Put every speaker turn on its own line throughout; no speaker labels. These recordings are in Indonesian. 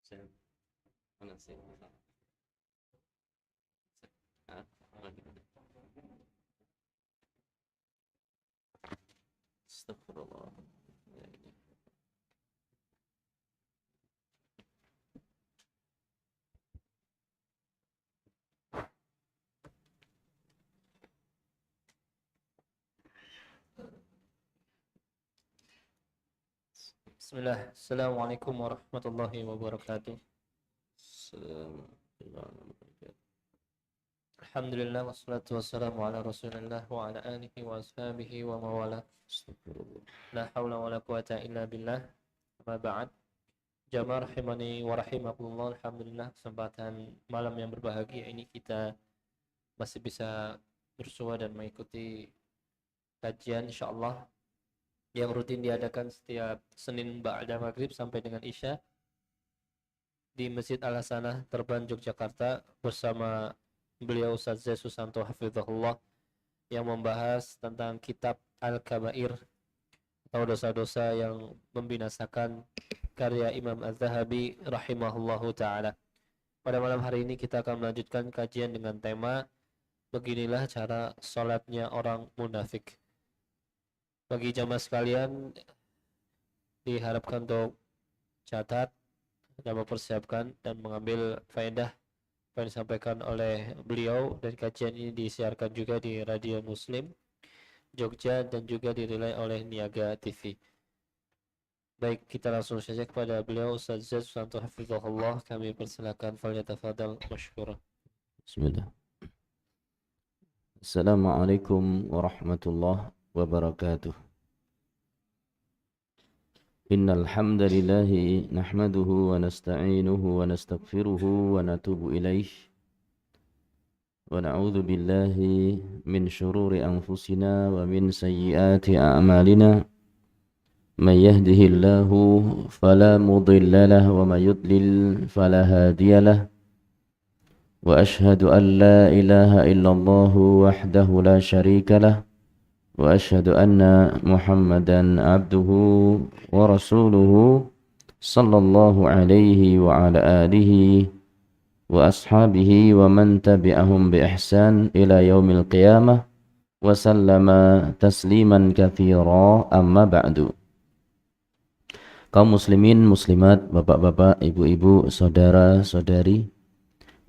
Mana sih? Ah, Astagfirullah.
Bismillah. Assalamualaikum warahmatullahi wabarakatuh. Alhamdulillah wassalatu wassalamu ala Rasulillah wa ala alihi wa ashabihi wa mawala. La haula wa la quwata illa billah. Amma ba'd. Jamaah rahimani wa rahimakumullah. Alhamdulillah kesempatan malam yang berbahagia ini kita masih bisa bersua dan mengikuti kajian insyaallah yang rutin diadakan setiap Senin ba'da maghrib sampai dengan Isya di Masjid Al-Hasanah Terban Yogyakarta bersama beliau Ustaz Z Susanto Hafizahullah yang membahas tentang kitab Al-Kabair atau dosa-dosa yang membinasakan karya Imam Az-Zahabi rahimahullahu taala. Pada malam hari ini kita akan melanjutkan kajian dengan tema beginilah cara salatnya orang munafik. Bagi jamaah sekalian diharapkan untuk catat dan mempersiapkan dan mengambil faedah yang disampaikan oleh beliau, dan kajian ini disiarkan juga di Radio Muslim Jogja dan juga dirilai oleh Niaga TV. Baik, kita langsung saja kepada beliau Ustaz Z Susanto Hafizahullah. Kami persilakan, falyatafadhal masykurah.
Bismillah. Assalamualaikum warahmatullahi wabarakatuh. Innal hamdalillah nahmaduhu wa nasta'inuhu wa nastaghfiruhu wa natubu ilaih. Wa na'udzu billahi min shururi anfusina wa min sayyiati a'malina. Man yahdihillahu fala mudilla lahu wa man yudlil fala hadiya lahu. Wa ashhadu an la ilaha illallah wahdahu la syarika lah. Wa ashhadu anna Muhammadan abduhu wa rasuluhu sallallahu alaihi wa ala alihi wa ashabihi wa man tabi'ahum bi ihsan ila yaumil qiyamah wa sallama tasliman katsira, amma ba'du. Kaum muslimin muslimat, bapak-bapak, ibu-ibu, saudara-saudari,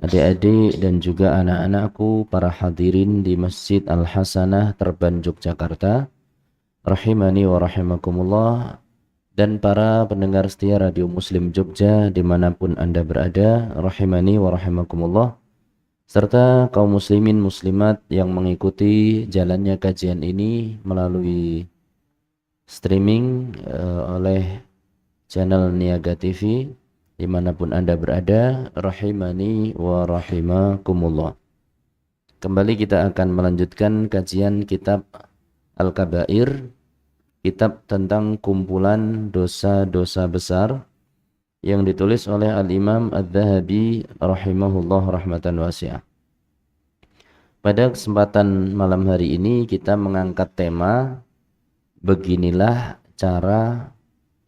adik-adik dan juga anak-anakku, para hadirin di Masjid Al-Hasanah Terban Yogyakarta, rahimani wa rahimakumullah, dan para pendengar setia Radio Muslim Jogja dimanapun Anda berada, rahimani wa rahimakumullah, serta kaum muslimin muslimat yang mengikuti jalannya kajian ini melalui streaming oleh channel Niaga TV dimanapun Anda berada, rahimani wa rahimakumullah. Kembali kita akan melanjutkan kajian kitab Al-Kabair, kitab tentang kumpulan dosa-dosa besar yang ditulis oleh Al-Imam Az-Zahabi rahimahullah rahmatan wasi'ah. Pada kesempatan malam hari ini kita mengangkat tema beginilah cara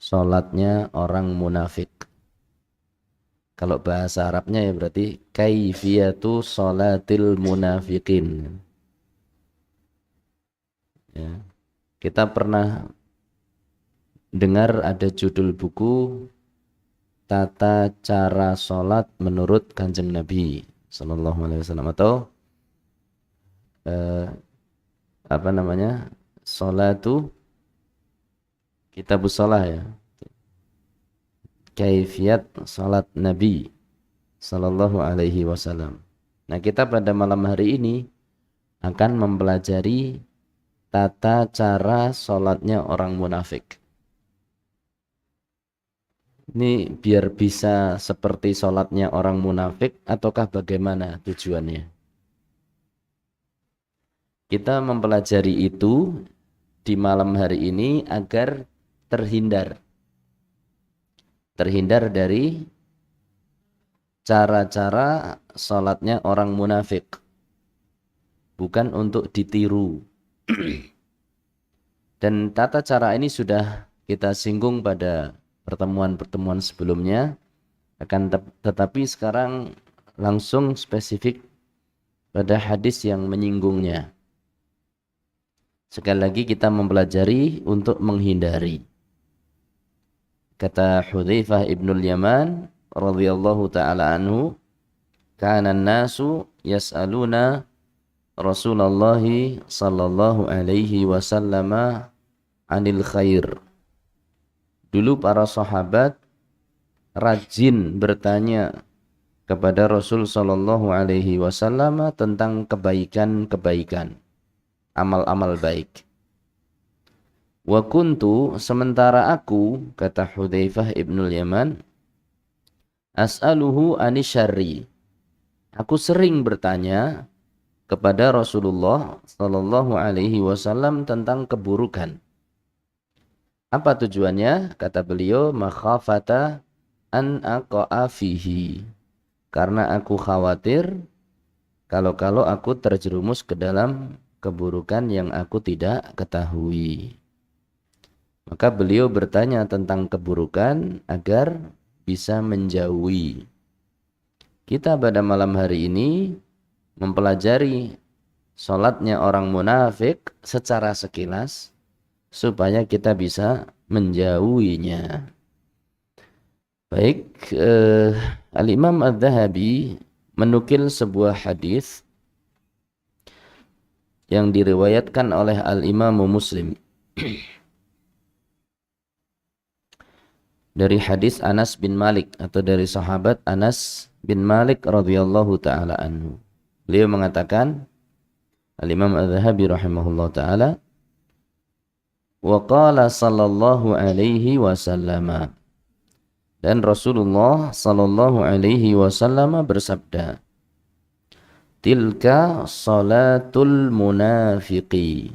sholatnya orang munafik. Kalau bahasa Arabnya ya berarti kaifiyatu sholatil munafiqin. Ya. Kita pernah dengar ada judul buku Tata Cara Sholat Menurut Kanjeng Nabi Sallallahu Alaihi Wasallam, atau Sholatu Kitabus Sholah, ya, kaifiyat salat Nabi sallallahu alaihi wasallam. Nah, kita pada malam hari ini akan mempelajari tata cara salatnya orang munafik. Ini biar bisa seperti salatnya orang munafik ataukah bagaimana tujuannya? Kita mempelajari itu di malam hari ini agar terhindar dari cara-cara sholatnya orang munafik, bukan untuk ditiru. Dan tata cara ini sudah kita singgung pada pertemuan-pertemuan sebelumnya, Tetapi sekarang langsung spesifik pada hadis yang menyinggungnya. Sekali lagi kita mempelajari untuk menghindari. Kata Hudzaifah ibnul Yaman radhiyallahu taala anhu, kana an-nasu yas'aluna Rasulullah sallallahu alaihi wasallam anil khair. Dulu para sahabat rajin bertanya kepada Rasul sallallahu alaihi wasallam tentang kebaikan-kebaikan, amal-amal baik. Wa kuntu, sementara aku, kata Hudzaifah ibnul Yaman, as'aluhu anisyarri. Aku sering bertanya kepada Rasulullah sallallahu alaihi wasallam tentang keburukan. Apa tujuannya? Kata beliau, makhafata an aqa'a fihi. Karena aku khawatir kalau aku terjerumus ke dalam keburukan yang aku tidak ketahui. Maka beliau bertanya tentang keburukan agar bisa menjauhi. Kita pada malam hari ini mempelajari sholatnya orang munafik secara sekilas supaya kita bisa menjauhinya. Baik, Al-Imam Adz-Dzahabi menukil sebuah hadis yang diriwayatkan oleh Al-Imam Muslim dari hadis Anas bin Malik atau dari sahabat Anas bin Malik radhiyallahu taala anhu. Beliau mengatakan, Al-Imam Adz-Dzahabi rahimahullah taala, wa qala sallallahu alaihi wasallam, dan Rasulullah sallallahu alaihi wasallam bersabda, tilka salatul munafiqi.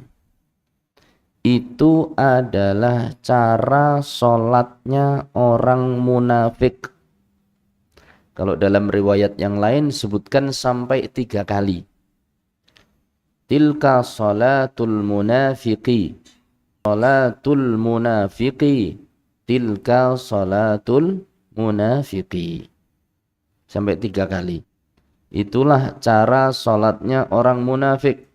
Itu adalah cara salatnya orang munafik. Kalau dalam riwayat yang lain sebutkan sampai 3 kali. Tilka salatul munafiqi. Salatul munafiqi. Tilka salatul munafiqi. Sampai 3 kali. Itulah cara salatnya orang munafik.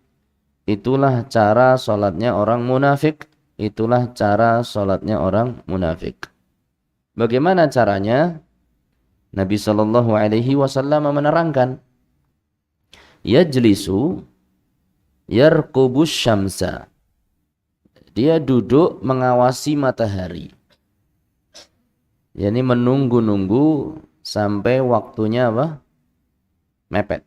Itulah cara salatnya orang munafik. Itulah cara salatnya orang munafik. Bagaimana caranya? Nabi sallallahu alaihi wasallam menerangkan, yajlisu yarqubus syamsa. Dia duduk mengawasi matahari. Yani menunggu-nunggu sampai waktunya apa? Mepet.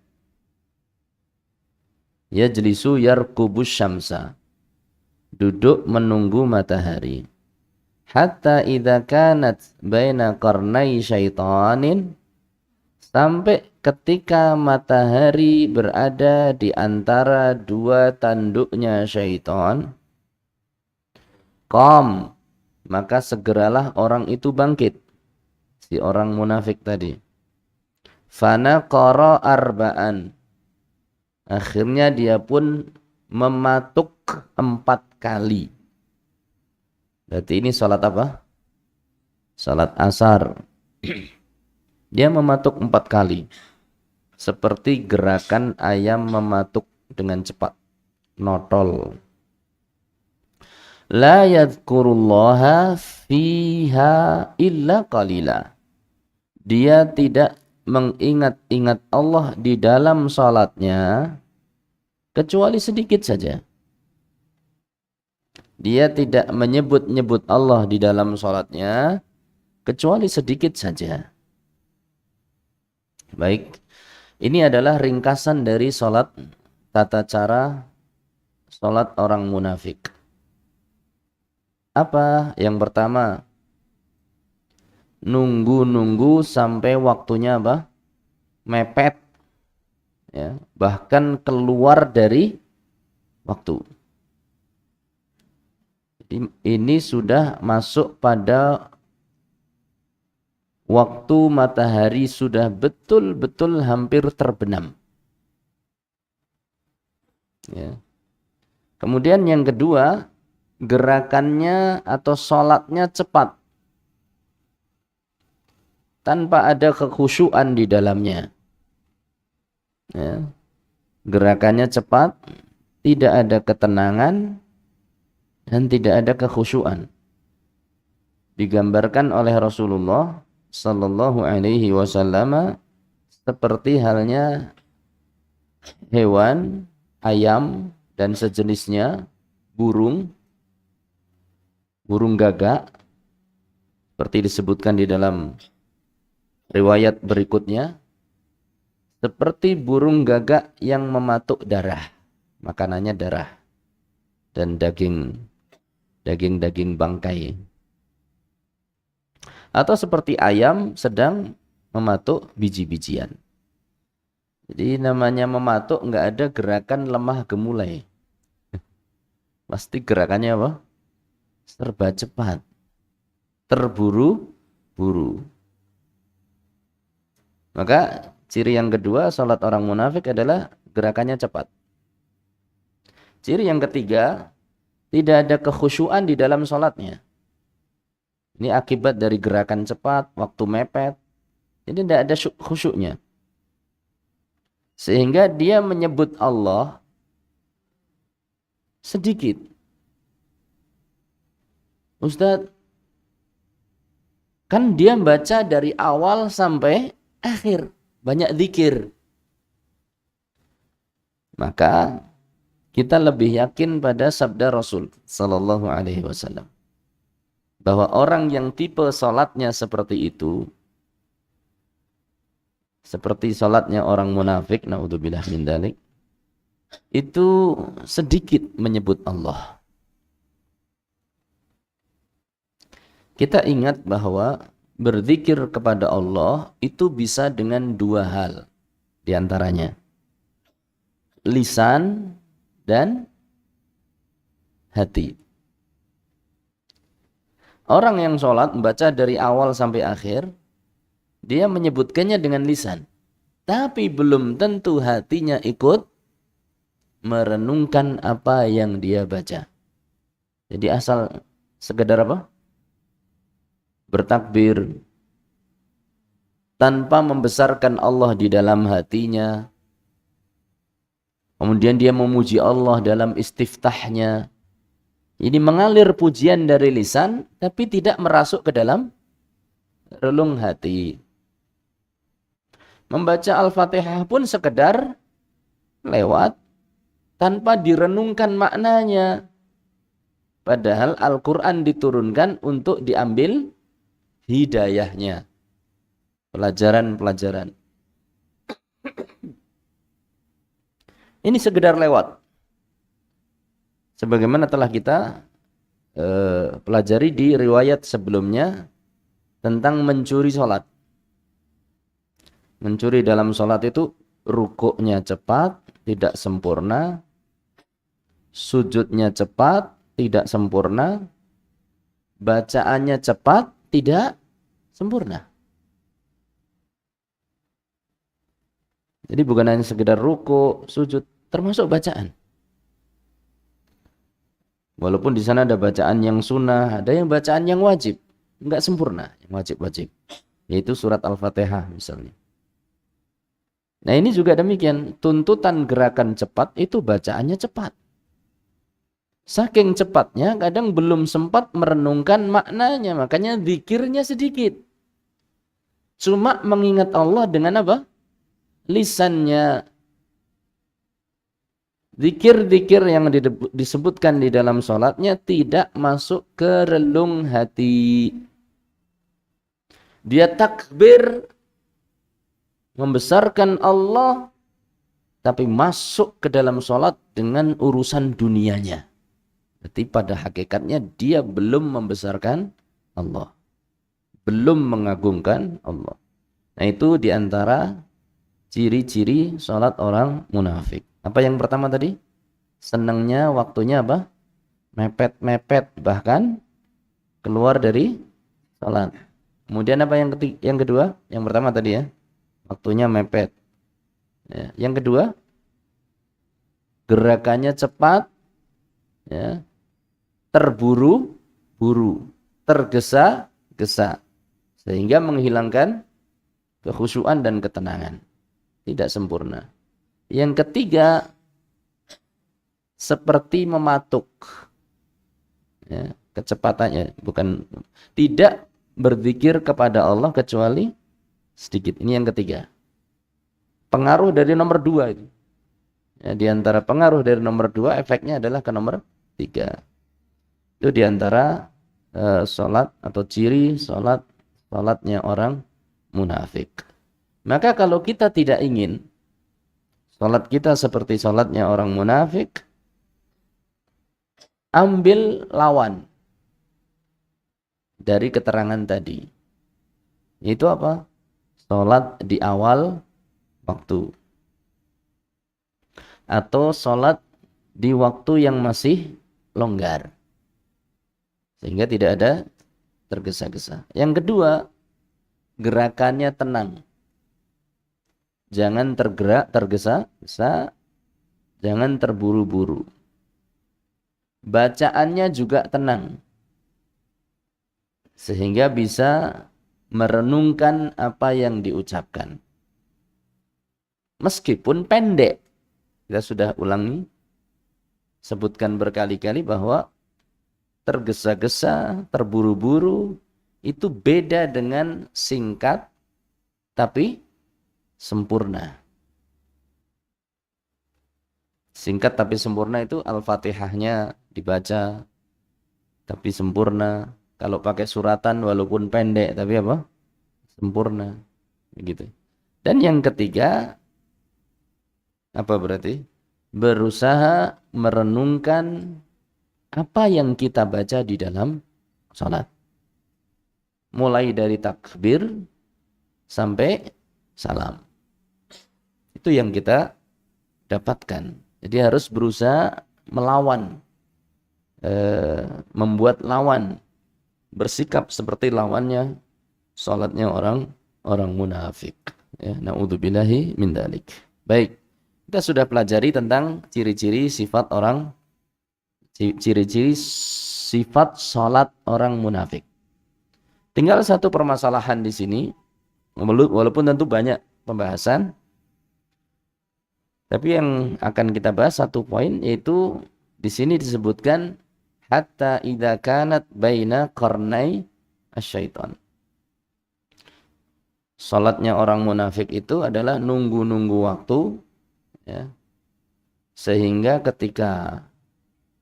Yajlisu yarqubus syamsa. Duduk menunggu matahari. Hatta idza kanat baina qarnai syaitanin, sampai ketika matahari berada di antara 2 tanduknya syaitan, qam, maka segeralah orang itu bangkit, si orang munafik tadi. Fanaqara arba'an, akhirnya dia pun mematuk 4 kali. Berarti ini salat apa? Salat asar. Dia mematuk 4 kali. Seperti gerakan ayam mematuk dengan cepat. Notol. La yadhkurullaha fiha illa qalila. Dia tidak mengingat-ingat Allah di dalam salatnya kecuali sedikit saja. Dia tidak menyebut-nyebut Allah di dalam salatnya kecuali sedikit saja. Baik, ini adalah ringkasan dari salat, tata cara salat orang munafik. Apa? Yang pertama, nunggu-nunggu sampai waktunya apa? Mepet. Ya, bahkan keluar dari waktu. Ini sudah masuk pada waktu matahari sudah betul-betul hampir terbenam. Ya. Kemudian yang kedua, gerakannya atau sholatnya cepat. tanpa ada kekhusyuan di dalamnya. Ya. Gerakannya cepat, tidak ada ketenangan, dan tidak ada kekhusyuan. Digambarkan oleh Rasulullah sallallahu alaihi wasallam seperti halnya hewan, ayam dan sejenisnya, burung gagak, seperti disebutkan di dalam riwayat berikutnya, seperti burung gagak yang mematuk darah, makanannya darah dan daging bangkai. Atau seperti ayam sedang mematuk biji-bijian. Jadi namanya mematuk nggak ada gerakan lemah gemulai. Pasti gerakannya apa? Serba cepat. Terburu-buru. Maka ciri yang kedua salat orang munafik adalah gerakannya cepat. Ciri yang ketiga, tidak ada kekhusyuan di dalam salatnya. Ini akibat dari gerakan cepat, waktu mepet. Jadi tidak ada khusyuknya. Sehingga dia menyebut Allah sedikit. Ustadz, kan dia baca dari awal sampai akhir. Banyak zikir. Maka kita lebih yakin pada sabda Rasul sallallahu alaihi wasallam. Bahwa orang yang tipe salatnya seperti itu, seperti salatnya orang munafik, naudzubillah min dzalik, itu sedikit menyebut Allah. Kita ingat bahwa berzikir kepada Allah itu bisa dengan dua hal diantaranya. Lisan dan hati. Orang yang sholat membaca dari awal sampai akhir, dia menyebutkannya dengan lisan. Tapi belum tentu hatinya ikut merenungkan apa yang dia baca. Jadi asal sekedar apa? Bertakbir tanpa membesarkan Allah di dalam hatinya. Kemudian dia memuji Allah dalam istiftahnya. Ini mengalir pujian dari lisan tapi tidak merasuk ke dalam relung hati. Membaca Al-Fatihah pun sekedar lewat tanpa direnungkan maknanya. Padahal Al-Quran diturunkan untuk diambil hidayahnya. Pelajaran-pelajaran. Ini sekedar lewat. Sebagaimana telah kita pelajari di riwayat sebelumnya tentang mencuri sholat. Mencuri dalam sholat itu rukuknya cepat, tidak sempurna. Sujudnya cepat, tidak sempurna. Bacaannya cepat, tidak sempurna. Jadi bukan hanya sekedar rukuk, sujud, termasuk bacaan. Walaupun di sana ada bacaan yang sunnah, ada yang bacaan yang wajib, enggak sempurna, yang wajib-wajib, yaitu surat Al-Fatihah misalnya. Nah ini juga demikian, tuntutan gerakan cepat itu bacaannya cepat. Saking cepatnya kadang belum sempat merenungkan maknanya, makanya zikirnya sedikit. Cuma mengingat Allah dengan apa? Lisannya. Zikir-zikir yang disebutkan di dalam sholatnya tidak masuk ke relung hati. Dia takbir membesarkan Allah tapi masuk ke dalam sholat dengan urusan dunianya. Berarti pada hakikatnya dia belum membesarkan Allah. Belum mengagungkan Allah. Nah itu diantara ciri-ciri sholat orang munafik. Apa yang pertama tadi? Senangnya waktunya apa? Mepet-mepet, bahkan keluar dari sholat. Kemudian apa yang kedua? Yang pertama tadi ya, waktunya mepet. Ya. Yang kedua, gerakannya cepat, ya, terburu-buru, tergesa-gesa, sehingga menghilangkan kekhusyuan dan ketenangan. Tidak sempurna. Yang ketiga, seperti mematuk. Ya, kecepatannya bukan, tidak berzikir kepada Allah kecuali sedikit. Ini yang ketiga. Pengaruh dari nomor 2 itu. Ya, di antara pengaruh dari nomor 2, efeknya adalah ke nomor 3. Itu di antara sholat atau ciri sholatnya orang munafik. Maka kalau kita tidak ingin sholat kita seperti sholatnya orang munafik, ambil lawan dari keterangan tadi. Itu apa? Sholat di awal waktu. Atau sholat di waktu yang masih longgar. Sehingga tidak ada tergesa-gesa. Yang kedua, gerakannya tenang. Jangan tergerak, tergesa-gesa. Jangan terburu-buru. Bacaannya juga tenang. Sehingga bisa merenungkan apa yang diucapkan. Meskipun pendek. Kita sudah ulangi, sebutkan berkali-kali bahwa tergesa-gesa, terburu-buru, itu beda dengan singkat, tapi sempurna. Singkat tapi sempurna itu Al-Fatihahnya dibaca, tapi sempurna. Kalau pakai suratan walaupun pendek, tapi apa? Sempurna. Begitu. Dan yang ketiga, apa berarti? Berusaha merenungkan apa yang kita baca di dalam sholat. Mulai dari takbir sampai salam. Itu yang kita dapatkan. Jadi harus berusaha melawan. Membuat lawan. Bersikap seperti lawannya sholatnya orang munafik. Ya, na'udzubillahi min dzalik. Baik. Kita sudah pelajari tentang ciri-ciri sifat sholat orang munafik. Tinggal satu permasalahan di sini, walaupun tentu banyak pembahasan, tapi yang akan kita bahas satu poin, yaitu di sini disebutkan hatta idza kanat baina qarnai asyaiton. Salatnya orang munafik itu adalah nunggu-nunggu waktu, ya, sehingga ketika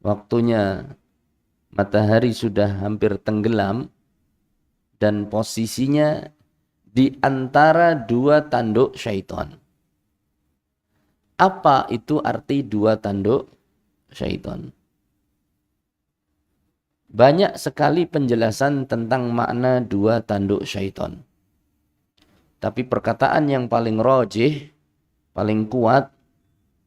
waktunya matahari sudah hampir tenggelam dan posisinya di antara dua tanduk syaitan. Apa itu arti dua tanduk syaitan? Banyak sekali penjelasan tentang makna dua tanduk syaitan. Tapi perkataan yang paling rajih, paling kuat,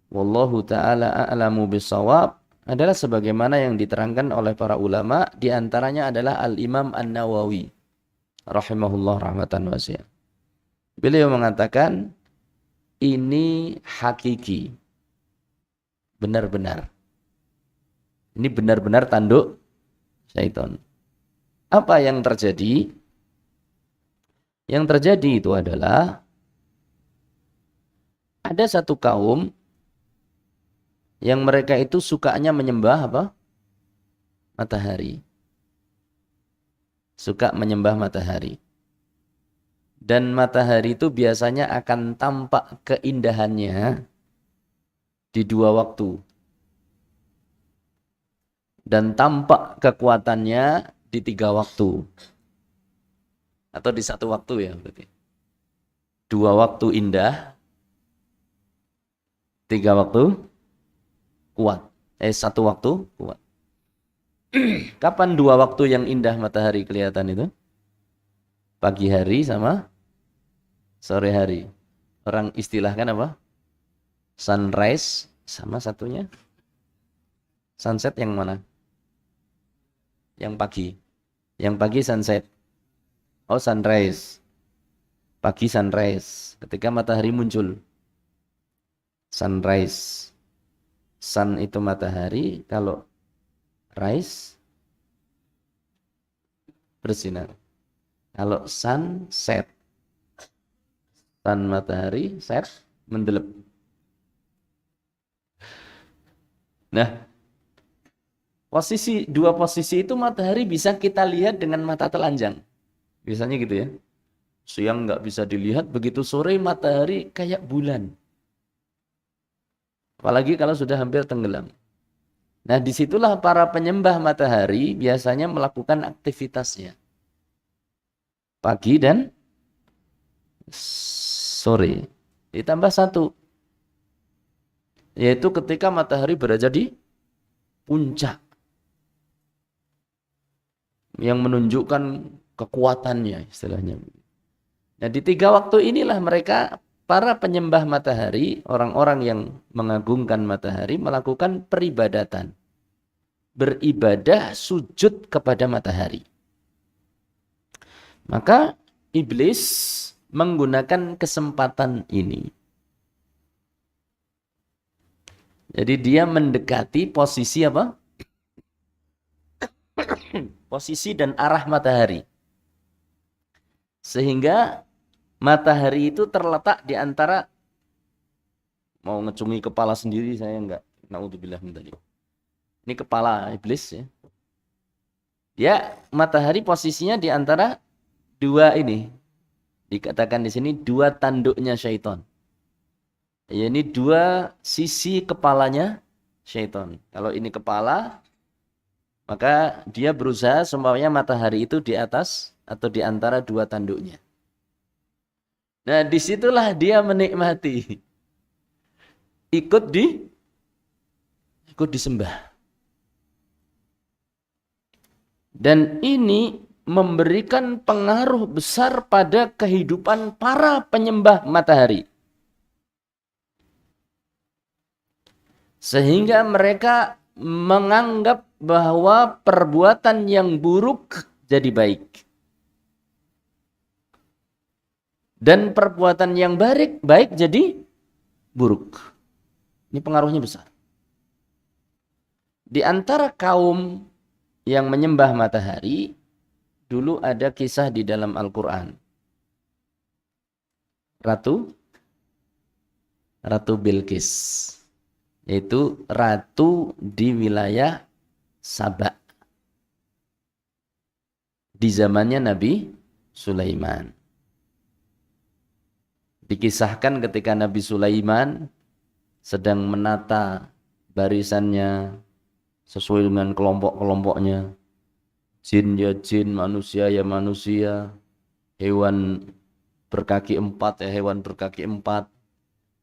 wallahu ta'ala a'lamu bisawab, adalah sebagaimana yang diterangkan oleh para ulama, di antaranya adalah Al-Imam An-Nawawi rahimahullah rahmatan wasi'ah. Beliau mengatakan ini hakiki, benar-benar. Ini benar-benar tanduk syaitan. Apa yang terjadi? Yang terjadi itu adalah ada satu kaum yang mereka itu sukanya menyembah apa? Matahari. Suka menyembah matahari. Dan matahari itu biasanya akan tampak keindahannya di dua waktu. Dan tampak kekuatannya di tiga waktu. Atau di satu waktu ya berarti. Dua waktu indah, tiga waktu kuat. Satu waktu kuat. Kapan dua waktu yang indah matahari kelihatan itu? Pagi hari sama sore hari. Orang istilahkan apa? Sunrise sama satunya sunset yang mana? Yang pagi. Yang pagi sunset. Oh, sunrise. Pagi sunrise. Ketika matahari muncul. Sunrise. Sun itu matahari. Kalau rise bersinar. Kalau sunset. Tan matahari set mendelep. Nah, dua posisi itu matahari bisa kita lihat dengan mata telanjang. Biasanya gitu ya. Siang nggak bisa dilihat, begitu sore matahari kayak bulan. Apalagi kalau sudah hampir tenggelam. Nah, disitulah para penyembah matahari biasanya melakukan aktivitasnya. Pagi dan sore. Ditambah satu, yaitu ketika matahari berada di puncak. Yang menunjukkan kekuatannya istilahnya. Nah, di 3 waktu inilah mereka, para penyembah matahari, orang-orang yang mengagungkan matahari, melakukan peribadatan. Beribadah sujud kepada matahari. Maka iblis menggunakan kesempatan ini. Jadi dia mendekati posisi apa? Posisi dan arah matahari. Sehingga matahari itu terletak di antara, mau ngecungi kepala sendiri saya enggak. Naudzubillah min dzalik. Ini kepala iblis ya. Ya, matahari posisinya di antara dua ini. Dikatakan di sini dua tanduknya syaitan. Ya, ini dua sisi kepalanya syaitan. Kalau ini kepala, maka dia berusaha semuanya matahari itu di atas atau di antara dua tanduknya. Nah, disitulah dia menikmati. Ikut disembah. Dan ini memberikan pengaruh besar pada kehidupan para penyembah matahari. Sehingga mereka menganggap bahwa perbuatan yang buruk jadi baik. Dan perbuatan yang baik jadi buruk. Ini pengaruhnya besar. Di antara kaum yang menyembah matahari, dulu ada kisah di dalam Al-Quran. Ratu Bilqis, yaitu ratu di wilayah Saba. Di zamannya Nabi Sulaiman. Dikisahkan ketika Nabi Sulaiman sedang menata barisannya sesuai dengan kelompok-kelompoknya. Jin ya jin, manusia ya manusia, hewan berkaki 4 ya hewan berkaki 4,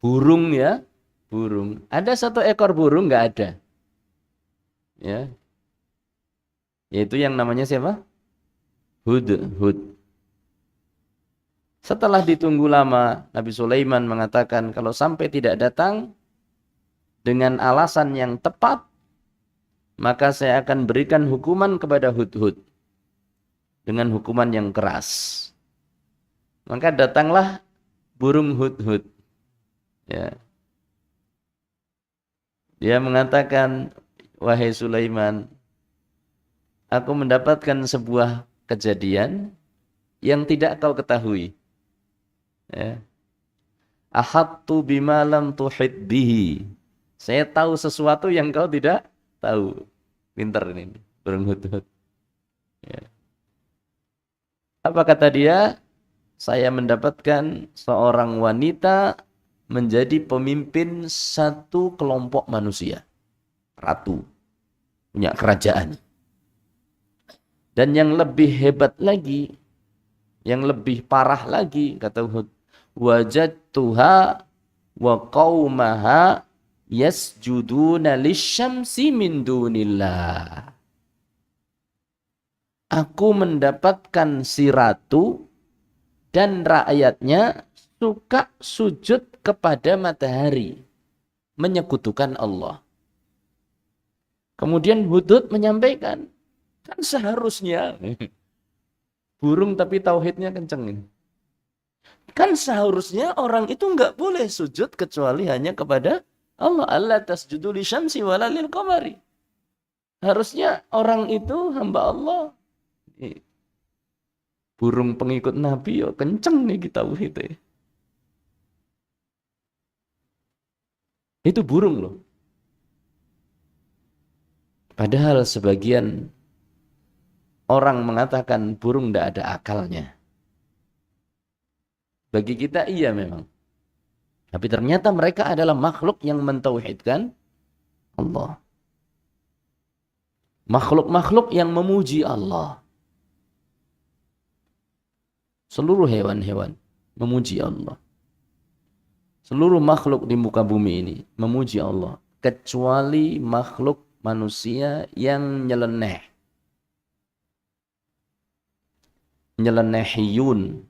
burung ya burung. Ada 1 ekor burung nggak ada, ya, yaitu yang namanya siapa? Hud. Setelah ditunggu lama, Nabi Sulaiman mengatakan kalau sampai tidak datang dengan alasan yang tepat, maka saya akan berikan hukuman kepada Hud dengan hukuman yang keras. Maka datanglah burung Hud. Ya. Dia mengatakan, wahai Sulaiman, aku mendapatkan sebuah kejadian yang tidak kau ketahui. Ya. Ahattu bima lam tuhit bihi. Saya tahu sesuatu yang kau tidak tahu. Pinter ini burung Hud. Ya. Apa kata dia? Saya mendapatkan seorang wanita menjadi pemimpin 1 kelompok manusia. Ratu. Punya kerajaan. Dan yang lebih hebat lagi, yang lebih parah lagi, kata Hud, wajadtuha wa qaumaha yasjuduna lisyamsi min dunillah. Aku mendapatkan si ratu dan rakyatnya suka sujud kepada matahari, menyekutukan Allah. Kemudian Hudhud menyampaikan, kan seharusnya burung tapi tauhidnya kenceng. Kan seharusnya orang itu enggak boleh sujud kecuali hanya kepada Allah. Allah tasjudu lisyamsi wala lil qamari. Harusnya orang itu hamba Allah. Burung pengikut Nabi ya kenceng nih kita tauhid. Itu burung loh. Padahal sebagian orang mengatakan burung tidak ada akalnya. Bagi kita iya memang. Tapi ternyata mereka adalah makhluk yang mentauhidkan Allah. Makhluk-makhluk yang memuji Allah. Seluruh hewan-hewan memuji Allah. Seluruh makhluk di muka bumi ini memuji Allah. Kecuali makhluk manusia yang nyeleneh. Nyelenehiyun.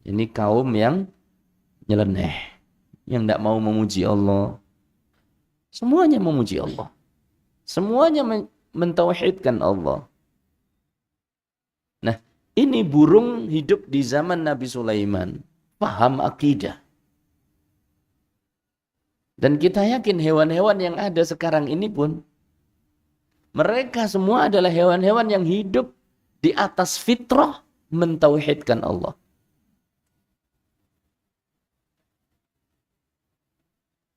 Ini kaum yang nyeleneh. Yang tidak mau memuji Allah. Semuanya memuji Allah. Semuanya mentauhidkan Allah. Nah, ini burung hidup di zaman Nabi Sulaiman. Paham akidah. Dan kita yakin hewan-hewan yang ada sekarang ini pun, mereka semua adalah hewan-hewan yang hidup di atas fitrah mentauhidkan Allah.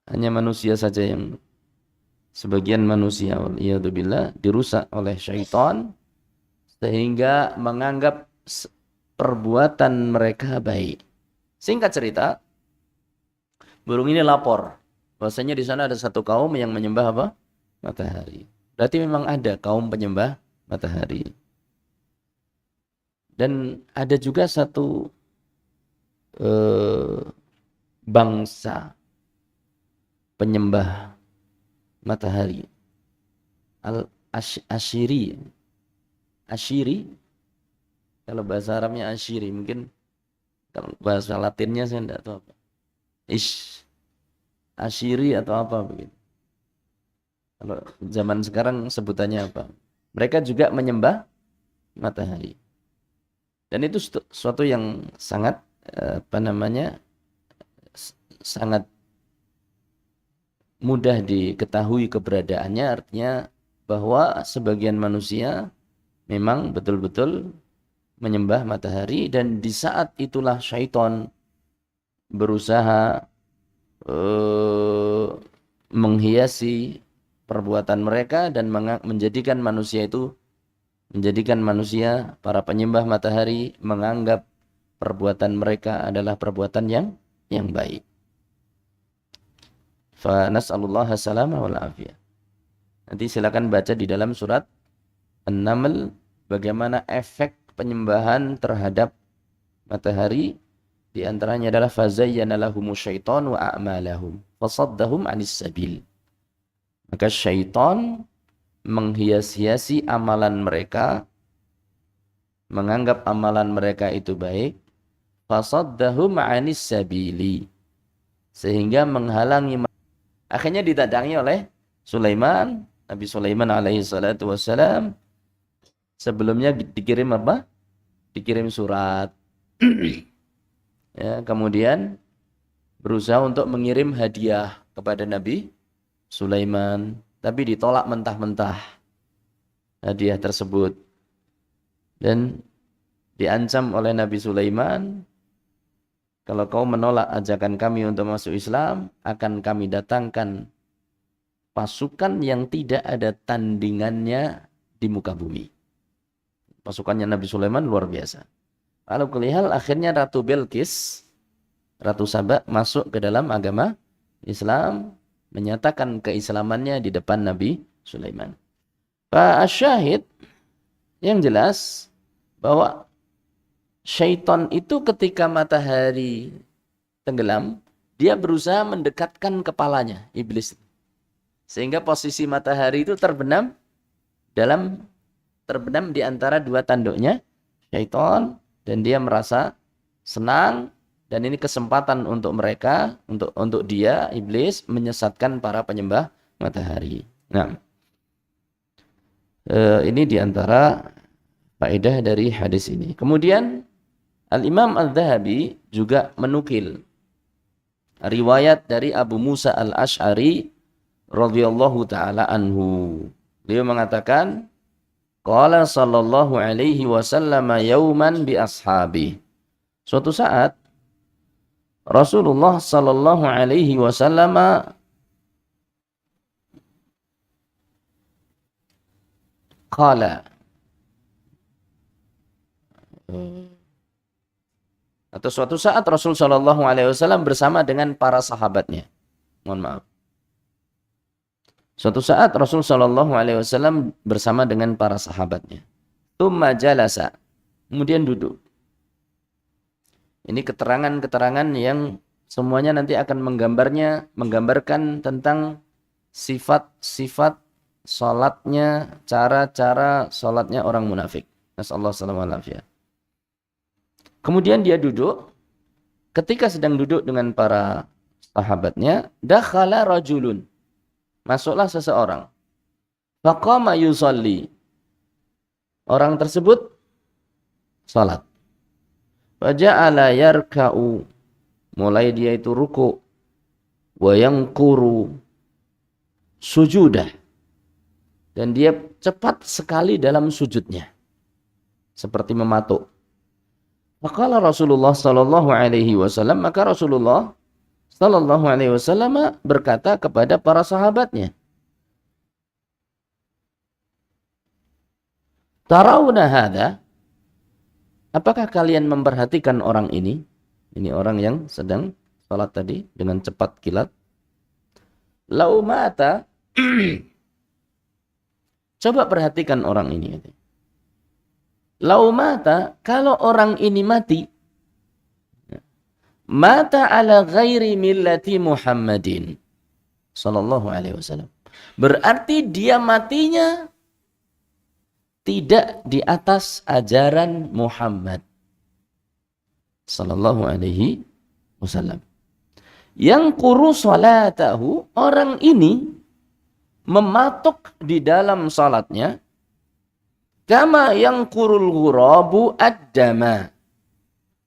Hanya manusia saja yang sebagian manusia waliyadzubillah dirusak oleh syaitan sehingga menganggap perbuatan mereka baik. Singkat cerita, burung ini lapor bahwasanya di sana ada satu kaum yang menyembah apa? Matahari. Berarti memang ada kaum penyembah matahari. Dan ada juga satu bangsa penyembah matahari. Asyiri. Asyiri. Kalau bahasa Arabnya asyiri, mungkin kalau bahasa Latinnya saya tidak tahu apa. Asyiri atau apa begitu. Kalau zaman sekarang sebutannya apa? Mereka juga menyembah matahari. Dan itu suatu yang sangat sangat mudah diketahui keberadaannya, artinya bahwa sebagian manusia memang betul-betul menyembah matahari, dan di saat itulah syaitan berusaha menghiasi perbuatan mereka dan menjadikan manusia para penyembah matahari menganggap perbuatan mereka adalah perbuatan yang baik. Fa nas'alullah salama wal afiyah. Nanti silakan baca di dalam surat An-Naml bagaimana efek penyembahan terhadap matahari. Di antaranya adalah fazayyana lahumus syaitan wa a'malahum fasaddahum 'anis sabil. Maka syaitan menghias-hiasi amalan mereka, menganggap amalan mereka itu baik, fasaddahum 'anis sabili, sehingga menghalangi. Akhirnya ditadangi oleh Sulaiman, Nabi Sulaiman alaihi salatu wassalam. Sebelumnya dikirim apa? Dikirim surat. Ya, kemudian berusaha untuk mengirim hadiah kepada Nabi Sulaiman, tapi ditolak mentah-mentah hadiah tersebut. Dan diancam oleh Nabi Sulaiman, kalau kau menolak ajakan kami untuk masuk Islam, akan kami datangkan pasukan yang tidak ada tandingannya di muka bumi. Pasukannya Nabi Sulaiman luar biasa. Lalu kelihal akhirnya Ratu Bilqis, Ratu Saba, masuk ke dalam agama Islam, menyatakan keislamannya di depan Nabi Sulaiman. Pak Asyahid, yang jelas bahwa syaitan itu ketika matahari tenggelam, dia berusaha mendekatkan kepalanya, iblis. Sehingga posisi matahari itu terbenam di antara dua tanduknya syaitan, dan dia merasa senang, dan ini kesempatan untuk mereka, untuk dia, iblis, menyesatkan para penyembah matahari. Nah, ini diantara faedah dari hadis ini. Kemudian Al-Imam Al-Dhahabi juga menukil riwayat dari Abu Musa Al-Ash'ari radhiyallahu ta'ala anhu. Beliau mengatakan, qala sallallahu alaihi wasallam yauman bi ashabi. Suatu saat Rasulullah sallallahu alaihi wasallam khala. Atau suatu saat Rasul Shallallahu Alaihi Wasallam bersama dengan para sahabatnya. Mohon maaf. Suatu saat Rasul Shallallahu Alaihi Wasallam bersama dengan para sahabatnya. Tsumma jalasa. Kemudian duduk. Ini keterangan-keterangan yang semuanya nanti akan menggambarkan tentang sifat-sifat salatnya, cara-cara salatnya orang munafik. Nasallahu alaihi wasallam. Kemudian dia duduk. Ketika sedang duduk dengan para sahabatnya, dakhala rajulun. Masuklah seseorang. Faqama yusalli. Orang tersebut salat. Faja'ala yarka'u. Mulai dia itu ruku. Wa yanquru sujudah. Dan dia cepat sekali dalam sujudnya. Seperti mematuk. Maka Rasulullah sallallahu alaihi wasallam, maka Rasulullah sallallahu alaihi wasallam berkata kepada para sahabatnya, "Tarawna hadza? Apakah kalian memperhatikan orang ini?" Ini orang yang sedang salat tadi dengan cepat kilat. "Lau mata." Coba perhatikan orang ini. Lau mata, kalau orang ini mati, mata ala ghairi millati Muhammadin sallallahu alaihi wasallam. Berarti dia matinya tidak di atas ajaran Muhammad sallallahu alaihi wasallam. Yang quru salatahu, orang ini mematuk di dalam salatnya kama yang qurul ghurabu ad-dama,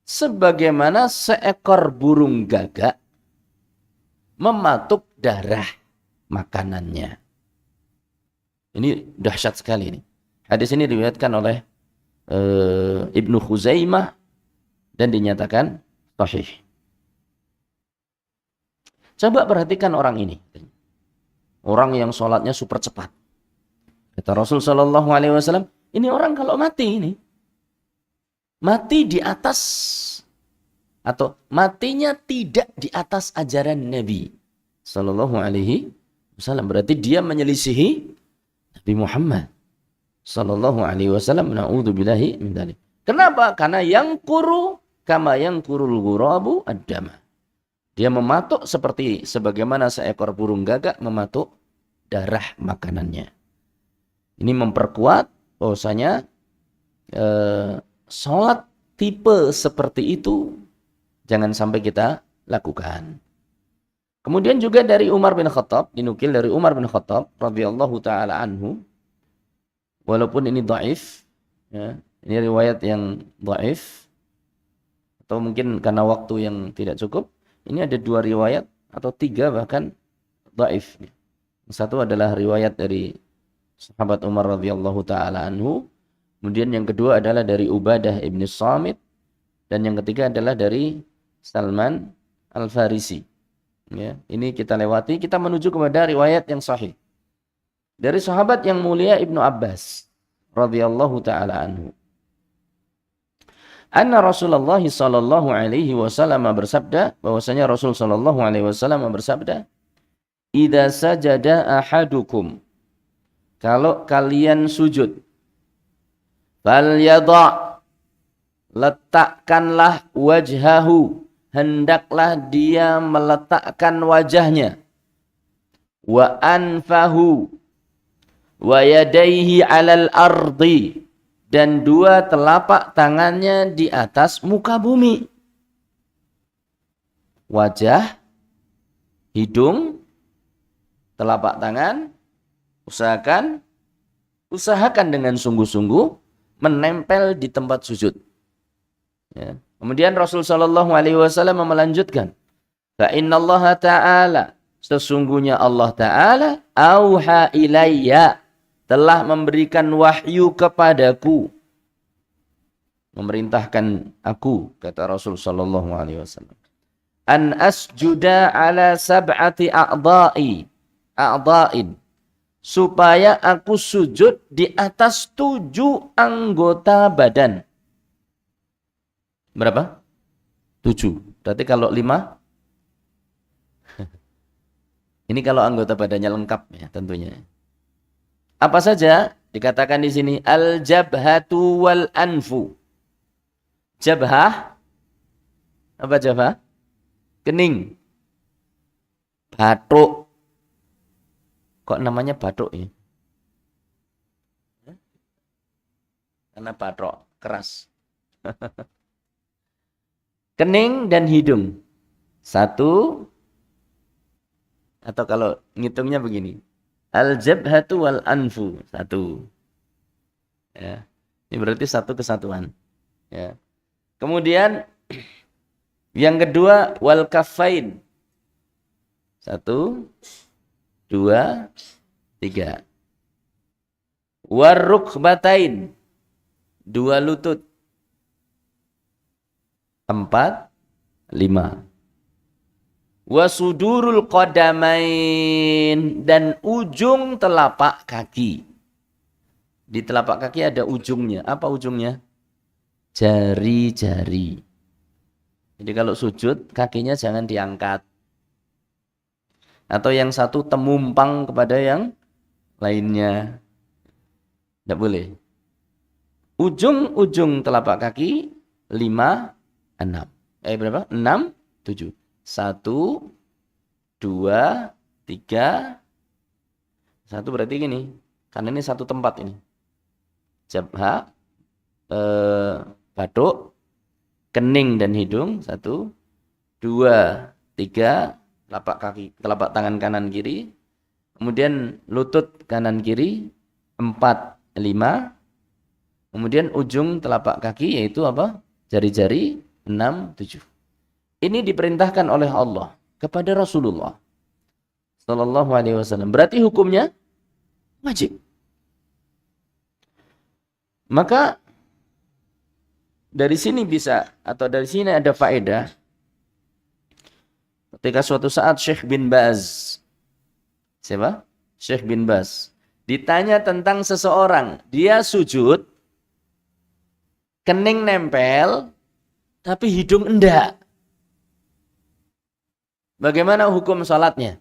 sebagaimana seekor burung gagak mematuk darah makanannya. Ini dahsyat sekali ini. Hadis ini diriwayatkan oleh Ibnu Khuzaimah dan dinyatakan sahih. Coba perhatikan orang ini. Orang yang sholatnya super cepat. Kata Rasul sallallahu alaihi wasallam, ini orang kalau mati ini, mati di atas, atau matinya tidak di atas ajaran Nabi sallallahu alaihi wasallam. Berarti dia menyelisihi Nabi Muhammad sallallahu alaihi wasallam. Na'udzubillahi min dzalik. Kenapa? Karena yang quru kama yang qurul ghurabu ad-dama. Dia mematuk sebagaimana seekor burung gagak mematuk darah makanannya. Ini memperkuat bahwasanya sholat tipe seperti itu jangan sampai kita lakukan. Kemudian juga dari Umar bin Khattab, dinukil dari Umar bin Khattab radhiyallahu taala anhu, walaupun ini dhaif, ya, ini riwayat yang dhaif, atau mungkin karena waktu yang tidak cukup. Ini ada 2 riwayat atau 3 bahkan dhaif. Yang satu adalah riwayat dari sahabat Umar radhiyallahu taala anhu, kemudian yang kedua adalah dari Ubadah ibn Samit, dan yang ketiga adalah dari Salman Al-Farisi. Ya, ini kita lewati, kita menuju kepada riwayat yang sahih. Dari sahabat yang mulia Ibnu Abbas radhiyallahu taala anhu. Anna Rasulullah sallallahu alaihi wasallam bersabda, bahwasanya Rasul sallallahu alaihi wasallam bersabda, "Idza sajada ahadukum," kalau kalian sujud, "falyadha," letakkanlah wajhahu, hendaklah dia meletakkan wajahnya, "wa anfahu wa yadayhi 'alal ardi," dan 2 telapak tangannya di atas muka bumi. Wajah, hidung, telapak tangan, usahakan dengan sungguh-sungguh menempel di tempat sujud. Ya. Kemudian Rasul sallallahu alaihi wasallam melanjutkan, "Fa innallaha ta'ala," sesungguhnya Allah Ta'ala, "auha ilayya," telah memberikan wahyu kepadaku, memerintahkan aku, kata Rasul sallallahu alaihi wasallam, "an asjuda ala sab'ati a'dha'in," supaya aku sujud di atas 7 anggota badan. Berapa? 7. Berarti kalau 5, ini kalau anggota badannya lengkap ya tentunya. Apa saja dikatakan di sini? Al-jabhatu wal anfu. Jabhah, apa jabhah? Kening. Batuk. Kok namanya batuk ya? Karena batuk, keras. Kening dan hidung. 1, atau kalau ngitungnya begini. Al-jabhatu wal anfu. 1. Ya. Ini berarti 1 kesatuan. Ya. Kemudian yang kedua wal kaffain. 1, 2, 3. Warrukbatain. 2 lutut. 4, 5. Wasudurul qadamain, dan ujung telapak kaki. Di telapak kaki ada ujungnya. Apa ujungnya? Jari-jari. Jadi kalau sujud kakinya jangan diangkat. Atau yang satu temumpang kepada yang lainnya. Tidak boleh. Ujung-ujung telapak kaki 5, 6. Berapa? 6, 7. 1, 2, 3. 1 berarti gini. Karena ini satu tempat ini. Jabha, batuk, kening dan hidung. 1, 2, 3. Telapak kaki, telapak tangan kanan kiri. Kemudian lutut kanan kiri. 4, 5. Kemudian ujung telapak kaki yaitu apa? Jari-jari 6, 7. Ini diperintahkan oleh Allah kepada Rasulullah sallallahu alaihi wasallam. Berarti hukumnya wajib. Maka dari sini bisa, atau dari sini ada faedah. Ketika suatu saat Syekh bin Baz, siapa? Syekh bin Baz ditanya tentang seseorang, dia sujud, kening nempel, tapi hidung enggak. Bagaimana hukum salatnya?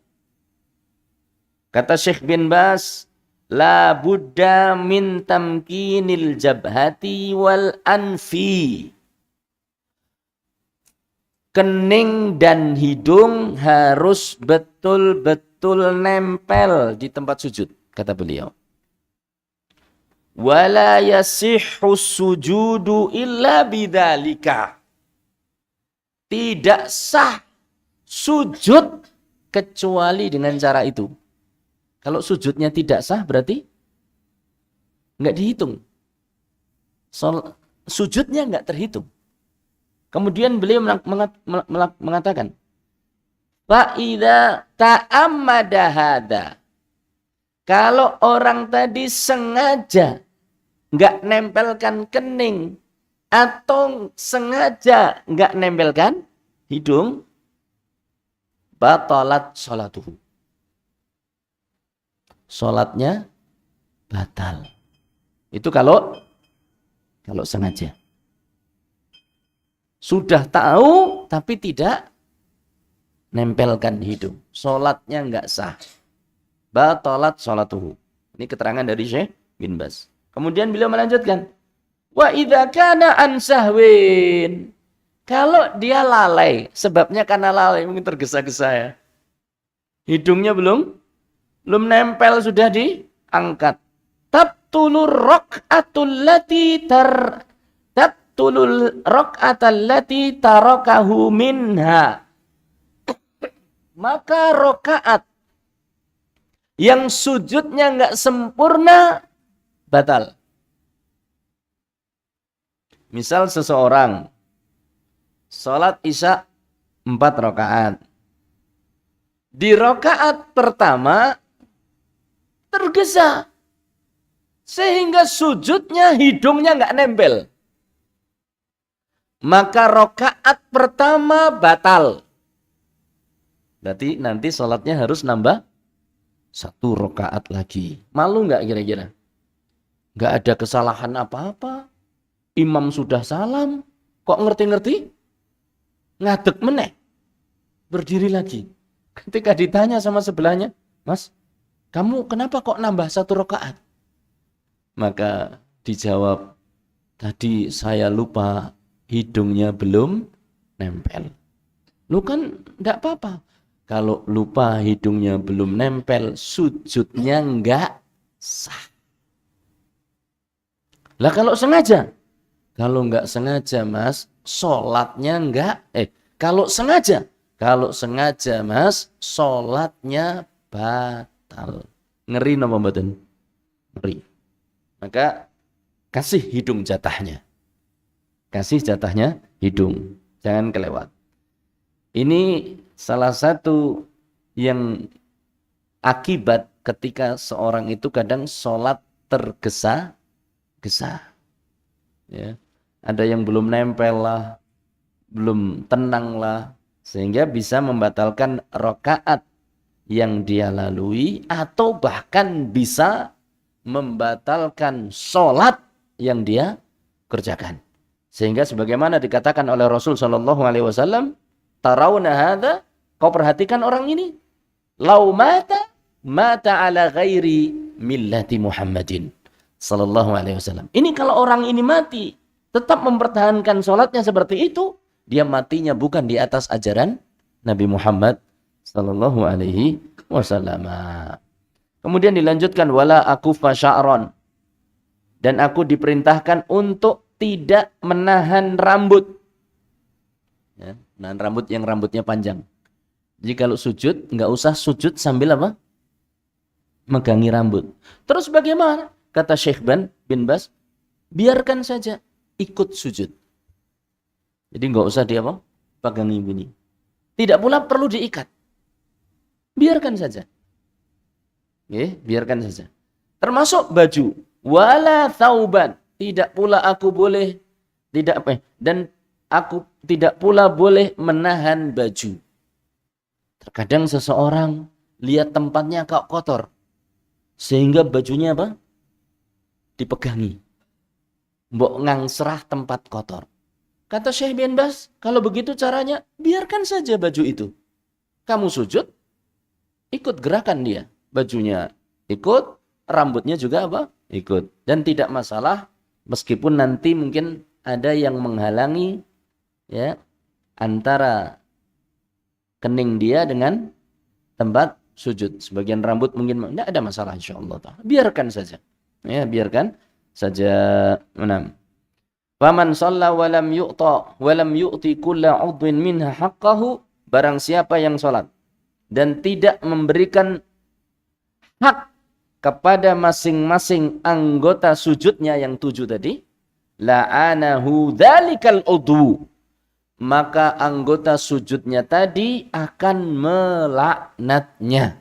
Kata Syekh bin Baz, la budda min tamkinil jabhati wal anfi. Kening dan hidung harus betul-betul nempel di tempat sujud, kata beliau. Wala yasihhu sujudu illa bidzalika. Tidak sah sujud kecuali dengan cara itu. Kalau sujudnya tidak sah berarti nggak dihitung. Sujudnya nggak terhitung. Kemudian beliau mengatakan, fa'idha ta'ammada hadha. Kalau orang tadi sengaja nggak nempelkan kening atau sengaja nggak nempelkan hidung, batalat sholatuhu. Sholatnya batal. Itu kalau sengaja. Sudah tahu tapi tidak nempelkan hidung. Sholatnya enggak sah. Batalat sholatuhu. Ini keterangan dari Syekh bin Baz. Kemudian beliau melanjutkan. Wa idza kana an sahwin. Kalau dia lalai, sebabnya karena lalai, mungkin tergesa-gesa ya. Hidungnya belum nempel, sudah diangkat. Tabtulur rak'atul lati tarakahu minha. Maka rakaat yang sujudnya enggak sempurna batal. Misal seseorang salat Isya 4 rakaat. Di rakaat pertama tergesa sehingga sujudnya hidungnya enggak nempel. Maka rakaat pertama batal. Berarti nanti salatnya harus nambah 1 rakaat lagi. Malu nggak kira-kira? Nggak ada kesalahan apa-apa. Imam sudah salam, kok ngerti-ngerti? Ngadeg meneh, berdiri lagi. Ketika ditanya sama sebelahnya, Mas, kamu kenapa kok nambah 1 rakaat? Maka dijawab, tadi saya lupa hidungnya belum nempel. Lu kan enggak apa-apa. Kalau lupa hidungnya belum nempel, sujudnya enggak sah. Lah kalau sengaja? Kalau enggak sengaja, Mas, sholatnya enggak. Kalau sengaja, Mas, sholatnya batal. Ngeri napa mboten? Ngeri. Maka kasih hidung jatahnya. Kasih jatahnya hidung. Jangan kelewat. Ini salah satu yang akibat ketika seorang itu kadang sholat tergesa-gesa. Ya. Ada yang belum nempel lah, belum tenang lah, sehingga bisa membatalkan rakaat yang dia lalui atau bahkan bisa membatalkan sholat yang dia kerjakan. Sehingga sebagaimana dikatakan oleh Rasul Shallallahu Alaihi Wasallam, tarawna hadza, kau perhatikan orang ini, lau mata ala ghairi millati Muhammadin Sallallahu Alaihi Wasallam. Ini kalau orang ini mati tetap mempertahankan sholatnya seperti itu, dia matinya bukan di atas ajaran Nabi Muhammad Sallallahu Alaihi Wasallam. Kemudian dilanjutkan, wala akufa sya'ron, dan aku diperintahkan untuk tidak menahan rambut. Ya, menahan rambut yang rambutnya panjang. Jadi kalau sujud, nggak usah sujud sambil apa? Megangi rambut. Terus bagaimana? Kata Syekh bin Bas, biarkan saja ikut sujud. Jadi nggak usah dia apa? Pegangi begini. Tidak pula perlu diikat. Biarkan saja. Biarkan saja. Termasuk baju. Wala thauban. Tidak pula aku boleh dan aku tidak pula boleh menahan baju. Terkadang seseorang lihat tempatnya kok kotor, sehingga bajunya apa? Dipegangi. Mbok ngangserah tempat kotor. Kata Syekh bin Bas, kalau begitu caranya, biarkan saja baju itu. Kamu sujud, ikut gerakan dia. Bajunya ikut, rambutnya juga apa? Ikut. Dan tidak masalah, meskipun nanti mungkin ada yang menghalangi ya antara kening dia dengan tempat sujud. Sebagian rambut mungkin tidak ada masalah insyaallah. Biarkan saja. Ya, biarkan saja. Enam. Faman shalla wa lam yu'ti kulla 'udwin minha haqqahu, barang siapa yang salat dan tidak memberikan hak kepada masing-masing anggota sujudnya yang 7 tadi, la'anahu dzalikal udhu, maka anggota sujudnya tadi akan melaknatnya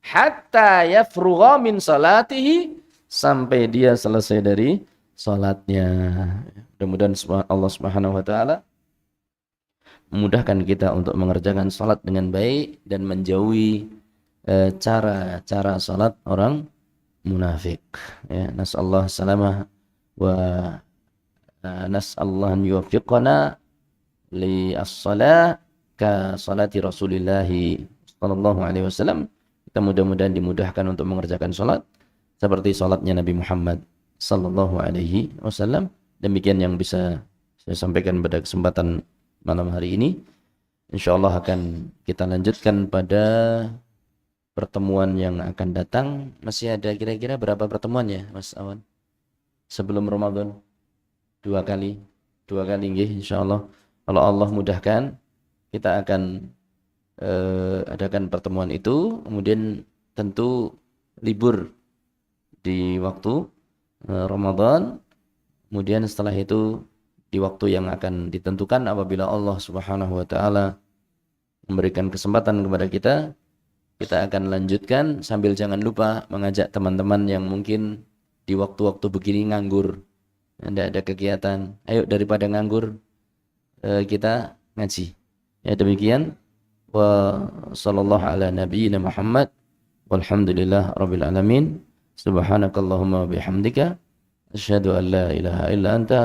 hatta yafrugha min salatihi, sampai dia selesai dari salatnya. Mudah-mudahan Allah Subhanahu wa taala memudahkan kita untuk mengerjakan salat dengan baik dan menjauhi cara-cara salat orang munafik. Ya, nasallahu salamah wa nasallahu an yuwaffiqana li as-salah ka salati Rasulillah sallallahu alaihi wasallam. Kita mudah-mudahan dimudahkan untuk mengerjakan salat seperti salatnya Nabi Muhammad sallallahu alaihi wasallam. Demikian yang bisa saya sampaikan pada kesempatan malam hari ini. Insyaallah akan kita lanjutkan pada pertemuan yang akan datang. Masih ada kira-kira berapa pertemuan ya Mas Awan? Sebelum Ramadan? 2 kali nggih insyaallah. Kalau Allah mudahkan, kita akan adakan pertemuan itu. Kemudian tentu libur di waktu Ramadan. Kemudian setelah itu di waktu yang akan ditentukan apabila Allah Subhanahu wa taala memberikan kesempatan kepada kita, kita akan lanjutkan sambil jangan lupa mengajak teman-teman yang mungkin di waktu-waktu begini nganggur, tidak ada kegiatan. Ayo daripada nganggur, kita ngaji. Ya demikian. Wa sallallahu ala nabiyyina Muhammad Walhamdulillah rabbil alamin. Subhanakallahumma bihamdika asyhadu an la ilaha illa anta